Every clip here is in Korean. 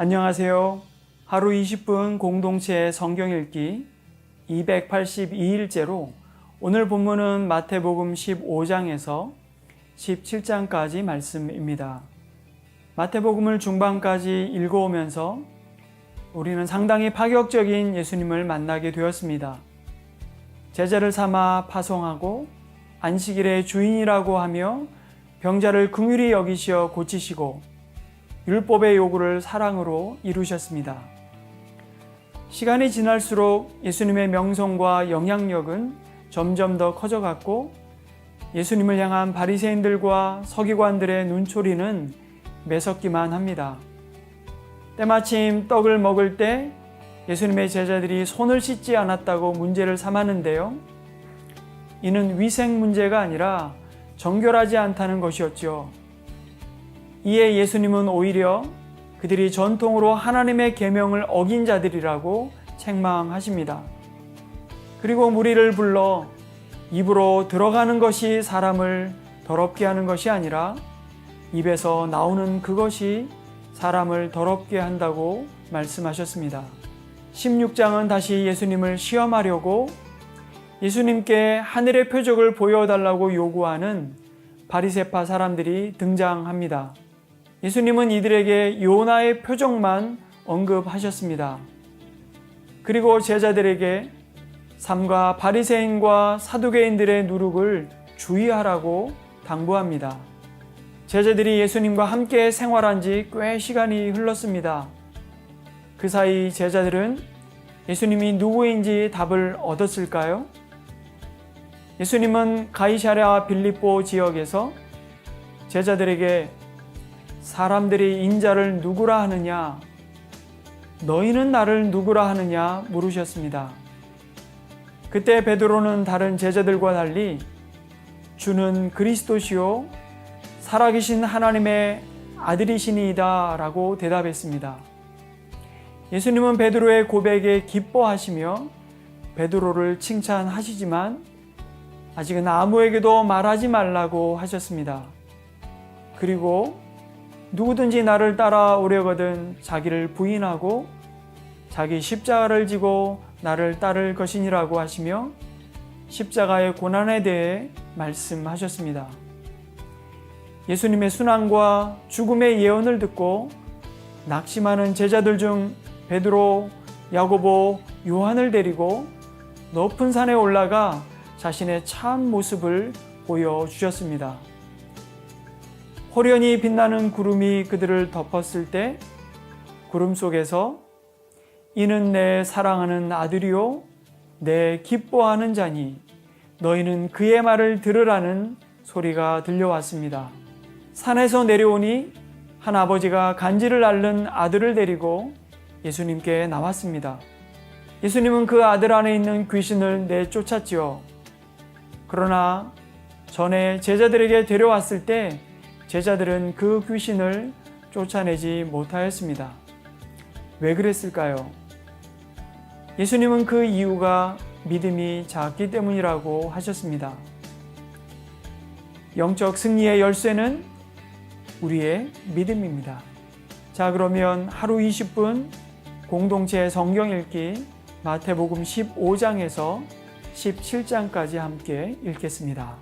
안녕하세요. 하루 20분 공동체 성경 읽기 282일째로 오늘 본문은 마태복음 15장에서 17장까지 말씀입니다. 마태복음을 중반까지 읽어오면서 우리는 상당히 파격적인 예수님을 만나게 되었습니다. 제자를 삼아 파송하고 안식일의 주인이라고 하며 병자를 긍휼히 여기시어 고치시고 율법의 요구를 사랑으로 이루셨습니다. 시간이 지날수록 예수님의 명성과 영향력은 점점 더 커져갔고 예수님을 향한 바리새인들과 서기관들의 눈초리는 매섭기만 합니다. 때마침 떡을 먹을 때 예수님의 제자들이 손을 씻지 않았다고 문제를 삼았는데요. 이는 위생 문제가 아니라 정결하지 않다는 것이었죠. 이에 예수님은 오히려 그들이 전통으로 하나님의 계명을 어긴 자들이라고 책망하십니다. 그리고 무리를 불러 입으로 들어가는 것이 사람을 더럽게 하는 것이 아니라 입에서 나오는 그것이 사람을 더럽게 한다고 말씀하셨습니다. 16장은 다시 예수님을 시험하려고 예수님께 하늘의 표적을 보여달라고 요구하는 바리새파 사람들이 등장합니다. 예수님은 이들에게 요나의 표적만 언급하셨습니다. 그리고 제자들에게 삼가 바리새인과 사두개인들의 누룩을 주의하라고 당부합니다. 제자들이 예수님과 함께 생활한 지 꽤 시간이 흘렀습니다. 그 사이 제자들은 예수님이 누구인지 답을 얻었을까요? 예수님은 가이사랴 빌립보 지역에서 제자들에게 사람들이 인자를 누구라 하느냐, 너희는 나를 누구라 하느냐 물으셨습니다. 그때 베드로는 다른 제자들과 달리 주는 그리스도시요 살아계신 하나님의 아들이시니이다 라고 대답했습니다. 예수님은 베드로의 고백에 기뻐하시며 베드로를 칭찬하시지만 아직은 아무에게도 말하지 말라고 하셨습니다. 그리고 누구든지 나를 따라오려거든 자기를 부인하고 자기 십자가를 지고 나를 따를 것이니라고 하시며 십자가의 고난에 대해 말씀하셨습니다. 예수님의 순환과 죽음의 예언을 듣고 낙심하는 제자들 중 베드로, 야고보, 요한을 데리고 높은 산에 올라가 자신의 참 모습을 보여주셨습니다. 호련히 빛나는 구름이 그들을 덮었을 때 구름 속에서 이는 내 사랑하는 아들이요 내 기뻐하는 자니 너희는 그의 말을 들으라는 소리가 들려왔습니다. 산에서 내려오니 한 아버지가 간지를 앓는 아들을 데리고 예수님께 나왔습니다. 예수님은 그 아들 안에 있는 귀신을 내쫓았지요. 그러나 전에 제자들에게 데려왔을 때 제자들은 그 귀신을 쫓아내지 못하였습니다. 왜 그랬을까요? 예수님은 그 이유가 믿음이 작기 때문이라고 하셨습니다. 영적 승리의 열쇠는 우리의 믿음입니다. 자, 그러면 하루 20분 공동체 성경 읽기 마태복음 15장에서 17장까지 함께 읽겠습니다.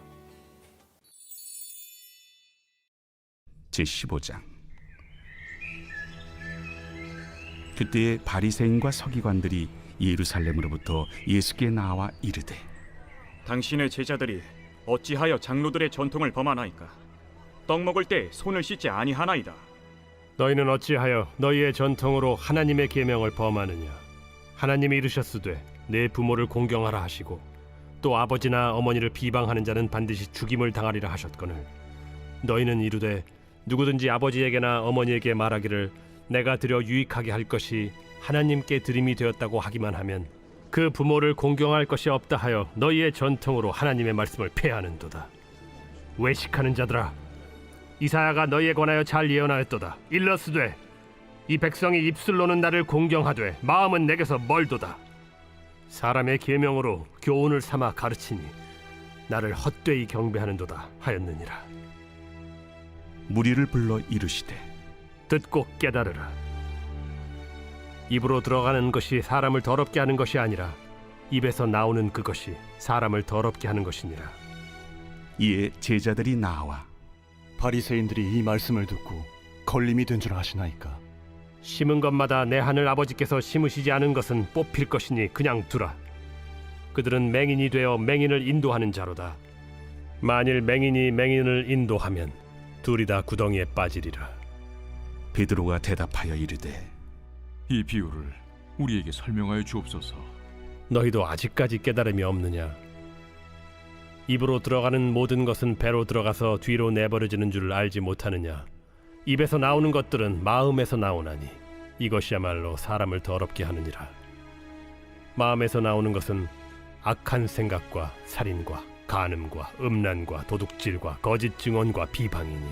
제15장. 그때에 바리새인과 서기관들이 예루살렘으로부터 예수께 나와 이르되 당신의 제자들이 어찌하여 장로들의 전통을 범하나이까? 떡 먹을 때 손을 씻지 아니하나이다. 너희는 어찌하여 너희의 전통으로 하나님의 계명을 범하느냐? 하나님이 이르셨으되 내 부모를 공경하라 하시고 또 아버지나 어머니를 비방하는 자는 반드시 죽임을 당하리라 하셨거늘 너희는 이르되 누구든지 아버지에게나 어머니에게 말하기를 내가 드려 유익하게 할 것이 하나님께 드림이 되었다고 하기만 하면 그 부모를 공경할 것이 없다 하여 너희의 전통으로 하나님의 말씀을 폐하는도다. 외식하는 자들아, 이사야가 너희에 관하여 잘 예언하였도다. 일러스되 이 백성이 입술로는 나를 공경하되 마음은 내게서 멀도다. 사람의 계명으로 교훈을 삼아 가르치니 나를 헛되이 경배하는도다 하였느니라. 무리를 불러 이르시되 듣고 깨달으라. 입으로 들어가는 것이 사람을 더럽게 하는 것이 아니라 입에서 나오는 그것이 사람을 더럽게 하는 것이니라. 이에 제자들이 나와 바리새인들이 이 말씀을 듣고 걸림이 된 줄 아시나이까? 심은 것마다 내 하늘 아버지께서 심으시지 않은 것은 뽑힐 것이니 그냥 두라. 그들은 맹인이 되어 맹인을 인도하는 자로다. 만일 맹인이 맹인을 인도하면 둘이 다 구덩이에 빠지리라. 베드로가 대답하여 이르되 이 비유를 우리에게 설명하여 주옵소서. 너희도 아직까지 깨달음이 없느냐? 입으로 들어가는 모든 것은 배로 들어가서 뒤로 내버려지는 줄 알지 못하느냐? 입에서 나오는 것들은 마음에서 나오나니 이것이야말로 사람을 더럽게 하느니라. 마음에서 나오는 것은 악한 생각과 살인과 간음과 음란과 도둑질과 거짓 증언과 비방이니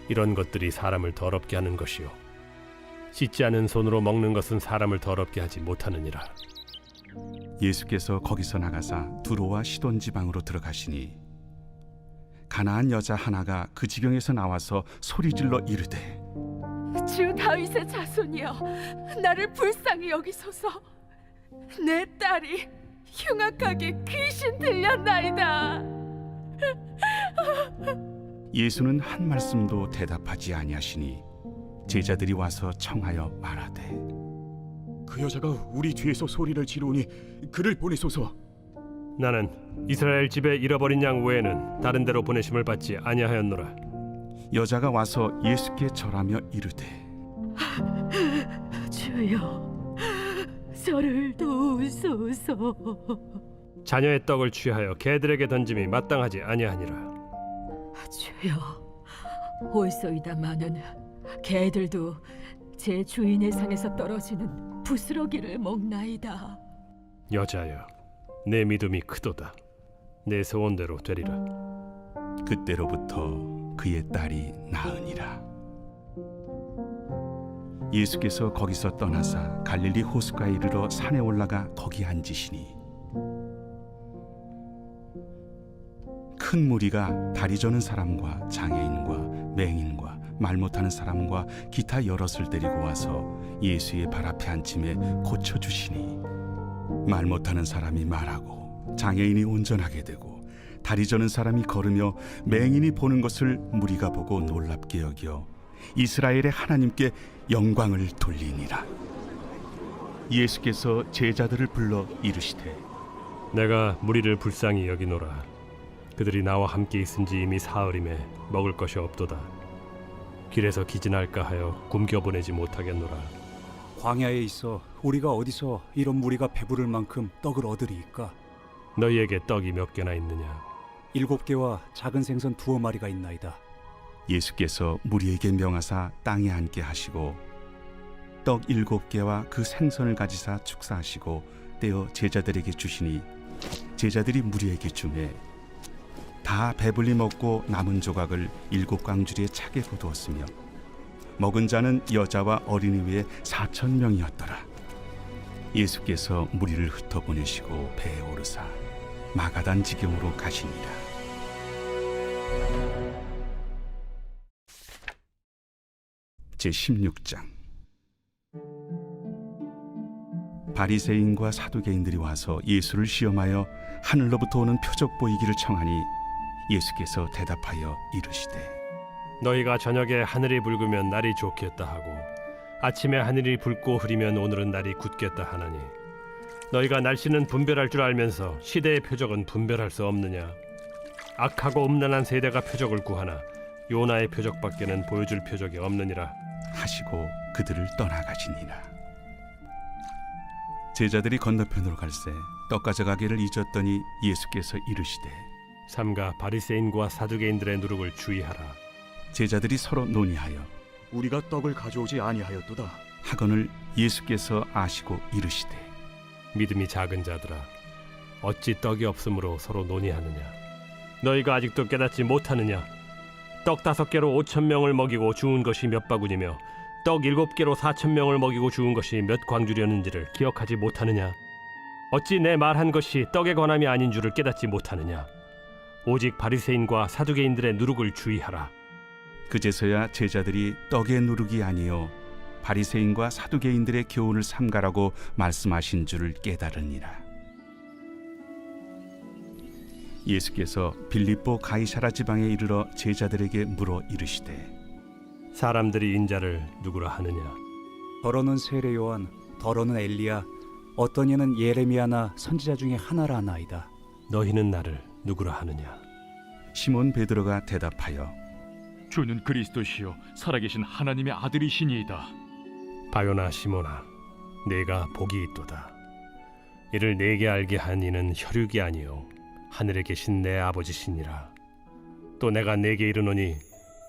이런 것들이 사람을 더럽게 하는 것이요 씻지 않은 손으로 먹는 것은 사람을 더럽게 하지 못하느니라. 예수께서 거기서 나가사 두로와 시돈 지방으로 들어가시니 가나안 여자 하나가 그 지경에서 나와서 소리질러 이르되 주 다윗의 자손이여, 나를 불쌍히 여기소서. 내 딸이 흉악하게 귀신 들렸나이다. 예수는 한 말씀도 대답하지 아니하시니 제자들이 와서 청하여 말하되 그 여자가 우리 뒤에서 소리를 지르니 그를 보내소서. 나는 이스라엘 집에 잃어버린 양 외에는 다른 데로 보내심을 받지 아니하였노라. 여자가 와서 예수께 절하며 이르되 주여, 저를 도우소서. 자녀의 떡을 취하여 개들에게 던짐이 마땅하지 아니하니라. 주여, 올소이다마는 개들도 제 주인의 상에서 떨어지는 부스러기를 먹나이다. 여자여, 내 믿음이 크도다. 내 소원대로 되리라. 그때로부터 그의 딸이 나으니라. 예수께서 거기서 떠나사 갈릴리 호수가에 이르러 산에 올라가 거기 앉으시니 큰 무리가 다리 저는 사람과 장애인과 맹인과 말 못하는 사람과 기타 여럿을 데리고 와서 예수의 발 앞에 앉힘에 고쳐주시니 말 못하는 사람이 말하고 장애인이 온전하게 되고 다리 저는 사람이 걸으며 맹인이 보는 것을 무리가 보고 놀랍게 여겨 이스라엘의 하나님께 영광을 돌리니라. 예수께서 제자들을 불러 이르시되 내가 무리를 불쌍히 여기노라. 그들이 나와 함께 있은지 이미 사흘임에 먹을 것이 없도다. 길에서 기진할까 하여 굶겨 보내지 못하겠노라. 광야에 있어 우리가 어디서 이런 무리가 배부를 만큼 떡을 얻으리이까? 너희에게 떡이 몇 개나 있느냐? 7개와 작은 생선 2마리가 있나이다. 예수께서 무리에게 명하사 땅에 앉게 하시고 떡 7개와 그 생선을 가지사 축사하시고 떼어 제자들에게 주시니 제자들이 무리에게 주매 다 배불리 먹고 남은 조각을 7광주리에 차게 거두었으며 먹은 자는 여자와 어린이 외에 4,000명이었더라. 예수께서 무리를 흩어보내시고 배에 오르사 마가단 지경으로 가시니라. 제16장. 바리새인과 사두개인들이 와서 예수를 시험하여 하늘로부터 오는 표적 보이기를 청하니 예수께서 대답하여 이르시되 너희가 저녁에 하늘이 붉으면 날이 좋겠다 하고 아침에 하늘이 붉고 흐리면 오늘은 날이 굳겠다 하나니 너희가 날씨는 분별할 줄 알면서 시대의 표적은 분별할 수 없느냐? 악하고 음란한 세대가 표적을 구하나 요나의 표적밖에는 보여줄 표적이 없느니라 하시고 그들을 떠나가시니라. 제자들이 건너편으로 갈새 떡 가져가기를 잊었더니 예수께서 이르시되 삼가 바리새인과 사두개인들의 누룩을 주의하라. 제자들이 서로 논의하여 우리가 떡을 가져오지 아니하였도다. 하거늘 예수께서 아시고 이르시되 믿음이 작은 자들아, 어찌 떡이 없으므로 서로 논의하느냐? 너희가 아직도 깨닫지 못하느냐? 떡 5개로 5,000명을 먹이고 주운 것이 몇 바구니며 떡 7개로 4,000명을 먹이고 주운 것이 몇 광주렸는지를 기억하지 못하느냐? 어찌 내 말한 것이 떡에 관함이 아닌 줄을 깨닫지 못하느냐? 오직 바리새인과 사두개인들의 누룩을 주의하라. 그제서야 제자들이 떡의 누룩이 아니요 바리새인과 사두개인들의 교훈을 삼가라고 말씀하신 줄을 깨달으니라. 예수께서 빌립보 가이사라 지방에 이르러 제자들에게 물어 이르시되 사람들이 인자를 누구라 하느냐? 더러는 세례 요한, 더러는 엘리야, 어떤 이는 예레미야나 선지자 중에 하나라 하나이다. 너희는 나를 누구라 하느냐? 시몬 베드로가 대답하여 주는 그리스도시요 살아계신 하나님의 아들이시니이다. 바요나 시모나, 내가 복이 있도다. 이를 내게 알게 한 이는 혈육이 아니요 하늘에 계신 내 아버지시니라. 또 내가 내게 이르노니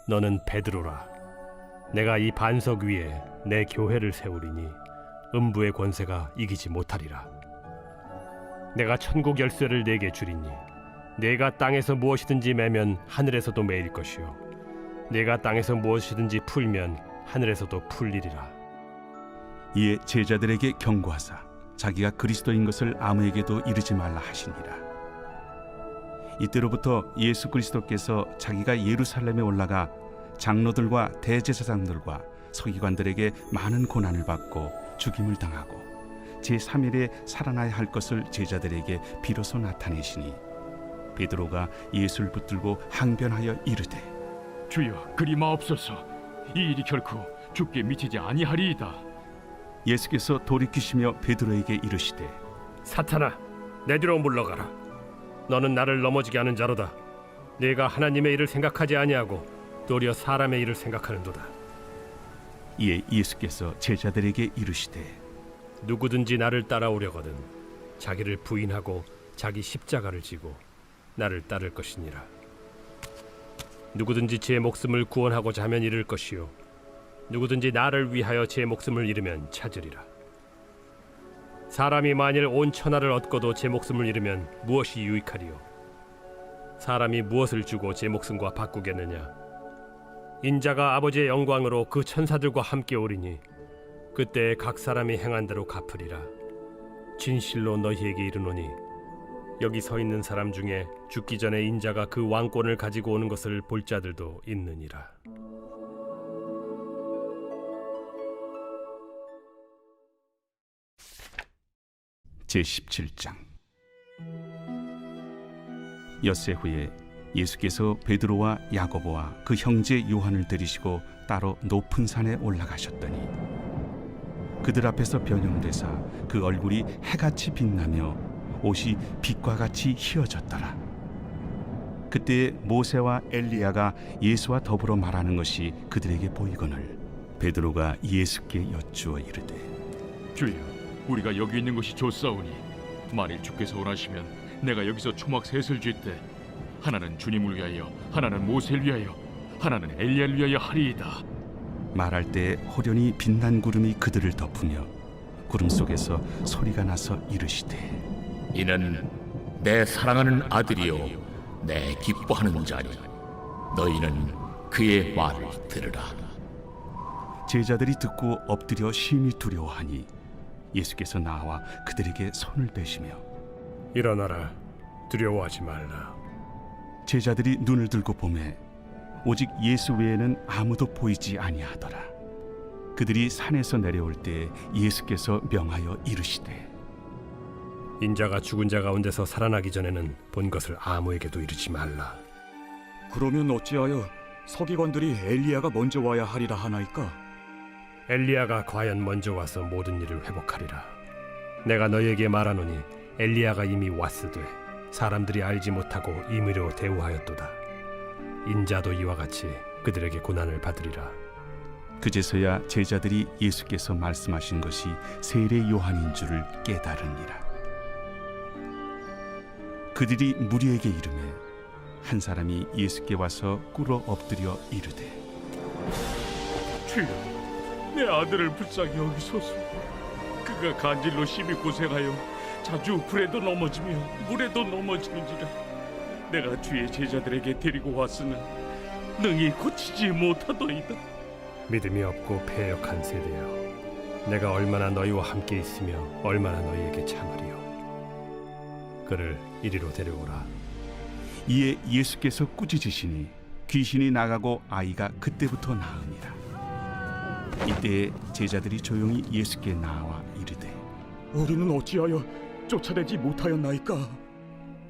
너는 베드로라. 내가 이 반석 위에 내 교회를 세우리니 음부의 권세가 이기지 못하리라. 내가 천국 열쇠를 내게 주리니 내가 땅에서 무엇이든지 매면 하늘에서도 매일 것이요 내가 땅에서 무엇이든지 풀면 하늘에서도 풀리리라. 이에 제자들에게 경고하사 자기가 그리스도인 것을 아무에게도 이르지 말라 하시니라. 이때로부터 예수 그리스도께서 자기가 예루살렘에 올라가 장로들과 대제사장들과 서기관들에게 많은 고난을 받고 죽임을 당하고 제3일에 살아나야 할 것을 제자들에게 비로소 나타내시니 베드로가 예수를 붙들고 항변하여 이르되 주여 그리 마옵소서. 이 일이 결코 주께 미치지 아니하리이다. 예수께서 돌이키시며 베드로에게 이르시되 사탄아, 내 뒤로 물러가라. 너는 나를 넘어지게 하는 자로다. 네가 하나님의 일을 생각하지 아니하고 도리어 사람의 일을 생각하는도다. 이에 예수께서 제자들에게 이르시되 누구든지 나를 따라오려거든 자기를 부인하고 자기 십자가를 지고 나를 따를 것이니라. 누구든지 제 목숨을 구원하고자 하면 잃을 것이요 누구든지 나를 위하여 제 목숨을 잃으면 찾으리라. 사람이 만일 온 천하를 얻고도 제 목숨을 잃으면 무엇이 유익하리요? 사람이 무엇을 주고 제 목숨과 바꾸겠느냐? 인자가 아버지의 영광으로 그 천사들과 함께 오리니 그때 각 사람이 행한 대로 갚으리라. 진실로 너희에게 이르노니 여기 서 있는 사람 중에 죽기 전에 인자가 그 왕권을 가지고 오는 것을 볼 자들도 있느니라. 제17장. 엿새 후에 예수께서 베드로와 야고보와 그 형제 요한을 데리시고 따로 높은 산에 올라가셨더니 그들 앞에서 변형되사 그 얼굴이 해같이 빛나며 옷이 빛과 같이 희어졌더라. 그때 모세와 엘리야가 예수와 더불어 말하는 것이 그들에게 보이거늘 베드로가 예수께 여쭈어 이르되 주여 우리가 여기 있는 것이 좋사오니 만일 주께서 원하시면 내가 여기서 초막 셋을 쥘때 하나는 주님을 위하여 하나는 모세를 위하여 하나는 엘리야를 위하여 하리이다. 말할 때 호련히 빛난 구름이 그들을 덮으며 구름 속에서 소리가 나서 이르시되 이는 내 사랑하는 아들이요 내 기뻐하는 자니 너희는 그의 말을 들으라. 제자들이 듣고 엎드려 심히 두려워하니 예수께서 나와 그들에게 손을 대시며 일어나라, 두려워하지 말라. 제자들이 눈을 들고 보매 오직 예수 외에는 아무도 보이지 아니하더라. 그들이 산에서 내려올 때 예수께서 명하여 이르시되 인자가 죽은 자 가운데서 살아나기 전에는 본 것을 아무에게도 이르지 말라. 그러면 어찌하여 서기관들이 엘리야가 먼저 와야 하리라 하나이까? 엘리야가 과연 먼저 와서 모든 일을 회복하리라. 내가 너희에게 말하노니 엘리야가 이미 왔으되 사람들이 알지 못하고 임의로 대우하였도다. 인자도 이와 같이 그들에게 고난을 받으리라. 그제서야 제자들이 예수께서 말씀하신 것이 세례 요한인 줄을 깨달으니라. 그들이 무리에게 이르매 한 사람이 예수께 와서 꿇어 엎드려 이르되 주여, 내 아들을 불쌍히 여기소서. 그가 간질로 심히 고생하여 자주 불에도 넘어지며 물에도 넘어지는지라. 내가 주의 제자들에게 데리고 왔으나 능히 고치지 못하더이다. 믿음이 없고 패역한 세대여, 내가 얼마나 너희와 함께 있으며 얼마나 너희에게 참으리요. 그를 이리로 데려오라. 이에 예수께서 꾸짖으시니 귀신이 나가고 아이가 그때부터 나으니라. 이때에 제자들이 조용히 예수께 나와 이르되 우리는 어찌하여 쫓아내지 못하였나이까?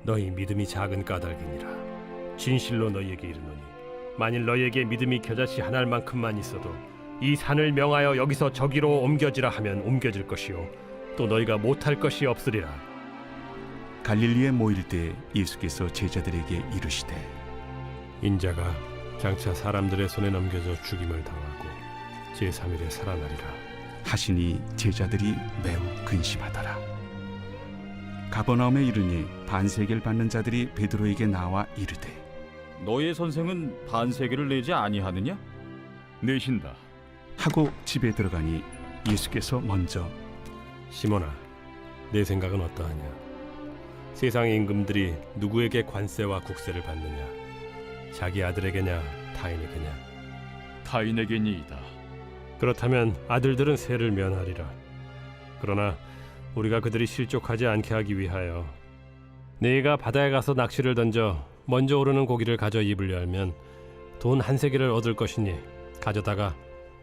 너희 믿음이 작은 까닭이니라. 진실로 너희에게 이르노니 만일 너희에게 믿음이 겨자씨 한 알만큼만 있어도 이 산을 명하여 여기서 저기로 옮겨지라 하면 옮겨질 것이요 또 너희가 못할 것이 없으리라. 갈릴리에 모일 때 예수께서 제자들에게 이르시되 인자가 장차 사람들의 손에 넘겨져 죽임을 당하고 제3일에 살아나리라 하시니 제자들이 매우 근심하더라. 가버나움에 이르니 반세계를 받는 자들이 베드로에게 나와 이르되 너의 선생은 반세계를 내지 아니하느냐? 내신다. 하고 집에 들어가니 예수께서 먼저 시몬아, 내 생각은 어떠하냐? 세상의 임금들이 누구에게 관세와 국세를 받느냐? 자기 아들에게냐 타인에게냐? 타인에게니이다. 그렇다면 아들들은 세를 면하리라. 그러나 우리가 그들이 실족하지 않게 하기 위하여 네가 바다에 가서 낚시를 던져 먼저 오르는 고기를 가져 입을 열면 돈 한 세겔을 얻을 것이니 가져다가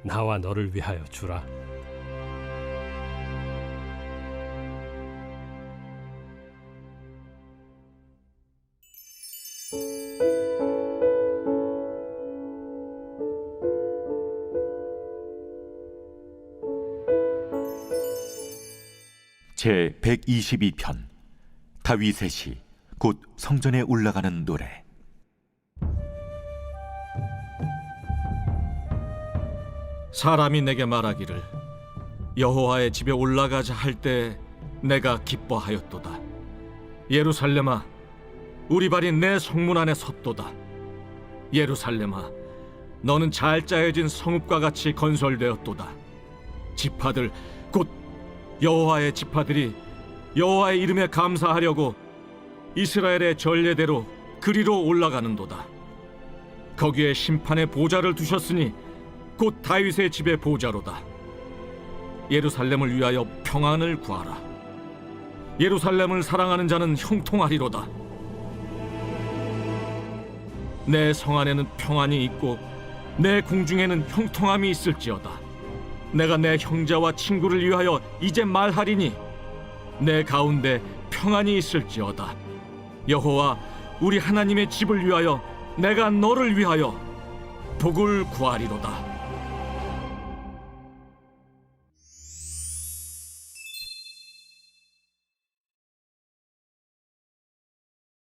나와 너를 위하여 주라. 제 122편 다윗의 시 곧 성전에 올라가는 노래. 사람이 내게 말하기를 여호와의 집에 올라가자 할 때 내가 기뻐하였도다. 예루살렘아, 우리 발이 내 성문 안에 섰도다. 예루살렘아, 너는 잘 짜여진 성읍과 같이 건설되었도다. 지파들 곧 여호와의 지파들이 여호와의 이름에 감사하려고 이스라엘의 전례대로 그리로 올라가는도다. 거기에 심판의 보좌를 두셨으니 곧 다윗의 집의 보좌로다. 예루살렘을 위하여 평안을 구하라. 예루살렘을 사랑하는 자는 형통하리로다. 내 성 안에는 평안이 있고 내 궁중에는 형통함이 있을지어다. 내가 내 형제와 친구를 위하여 이제 말하리니 내 가운데 평안이 있을지어다. 여호와 우리 하나님의 집을 위하여 내가 너를 위하여 복을 구하리로다.